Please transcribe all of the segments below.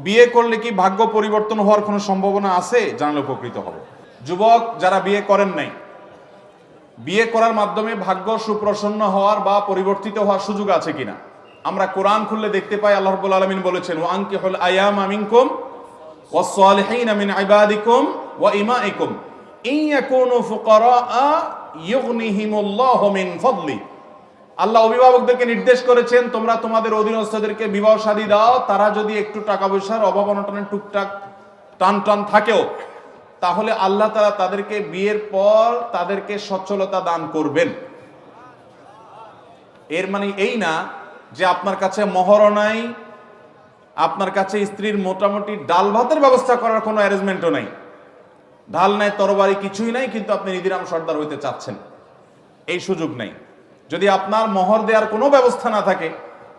বিয়ে করলে কি ভাগ্য পরিবর্তন হওয়ার কোনো সম্ভাবনা আছে? জানলে উপকৃত হবে। যুবক যারা বিয়ে করেন নাই, বিয়ে করার মাধ্যমে ভাগ্য সুপ্রসন্ন হওয়ার বা পরিবর্তিত হওয়ার সুযোগ আছে কিনা? আমরা কোরআন খুললে দেখতে পাই আল্লাহ রাব্বুল আলামিন বলেছেন, ওয়া আনকিহুল আয়ামা মিনকুম ওয়াস সালিহিনা মিন ইবাদিকুম ওয়া ইমাইকুম ইন ইয়াকুনু ফুকারা ইউগনিহিমুল্লাহু মিন ফাদলি। আল্লাহ অভিভাবকদেরকে নির্দেশ করেছেন, তোমরা তোমাদের অধীনস্থদেরকে বিবাহ শাদী দাও, তারা যদি একটু টাকা পয়সার অভাব অনটনের টুকটাক টান থাকেও, তাহলে আল্লাহ তাআলা তাদেরকে বিয়ের পর তাদেরকে সচ্ছলতা দান করবেন। এর মানে এই না যে আপনার কাছে মোহর নাই, আপনার কাছে স্ত্রীর মোটামুটি ডাল ভাতের ব্যবস্থা করার কোনো অ্যারেঞ্জমেন্টও নাই, ঢাল নাই তরবারি কিছুই নাই, কিন্তু আপনি নিধিরাম সর্দার হইতে চাচ্ছেন, এই সুযোগ নাই। যদি আপনার মোহর দেওয়ার কোনো ব্যবস্থা না থাকে,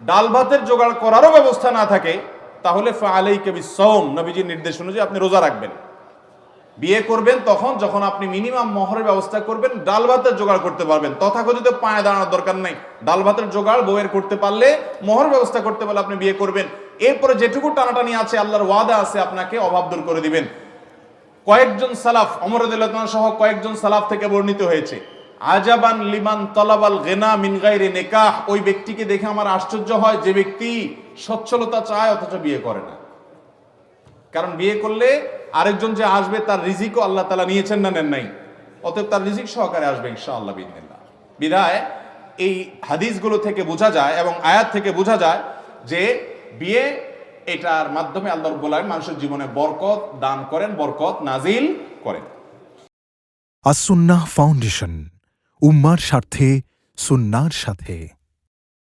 ডাল ভাতের জোগাড় করারও ব্যবস্থা না থাকে, তাহলে ফাআলাইকা বিসসাওম, নবীজির নির্দেশ অনুযায়ী আপনি রোজা রাখবেন। বিয়ে করবেন তখন যখন আপনি মিনিমাম মোহরের ব্যবস্থা করবেন, ডাল ভাতের জোগাড় করতে পারবেন। তথাকথিত পায়ে দাঁড়ানোর দরকার নাই, ডাল ভাতের জোগাড় বউয়ের করতে পারলে, মোহর ব্যবস্থা করতে পারলে আপনি বিয়ে করবেন। এরপরে যেটুকু টানাটানি আছে, আল্লাহর ওয়াদা আছে আপনাকে অভাব দূর করে দিবেন। কয়েকজন সালাফ, ওমর রাদিয়াল্লাহু আনহু সহ কয়েকজন সালাফ থেকে বর্ণিত হয়েছে, আজাবান লিমান তলাবাল গিনা মিন গায়রি নিকাহ, ওই ব্যক্তিকে দেখে আমার আশ্চর্য হয় যে ব্যক্তি সচ্ছলতা চায় অথচ বিয়ে করে না। কারণ বিয়ে করলে আরেকজন যে আসবে তার রিজিকও আল্লাহ তাআলা নিয়েছেন না নেন নাই, অতএব তার রিজিক সহকারে আসবে ইনশাআল্লাহ বিইذنিল্লাহ। বিধায় এই হাদিসগুলো থেকে বোঝা যায় এবং আয়াত থেকে বোঝা যায় যে বিয়ে, এটার মাধ্যমে আল্লাহ রাব্বুল আলামিন মানুষের জীবনে বরকত দান করেন, বরকত নাজিল করেন। আস-সুন্নাহ ফাউন্ডেশন, উম্মার স্বার্থে সুন্নাহর সাথে।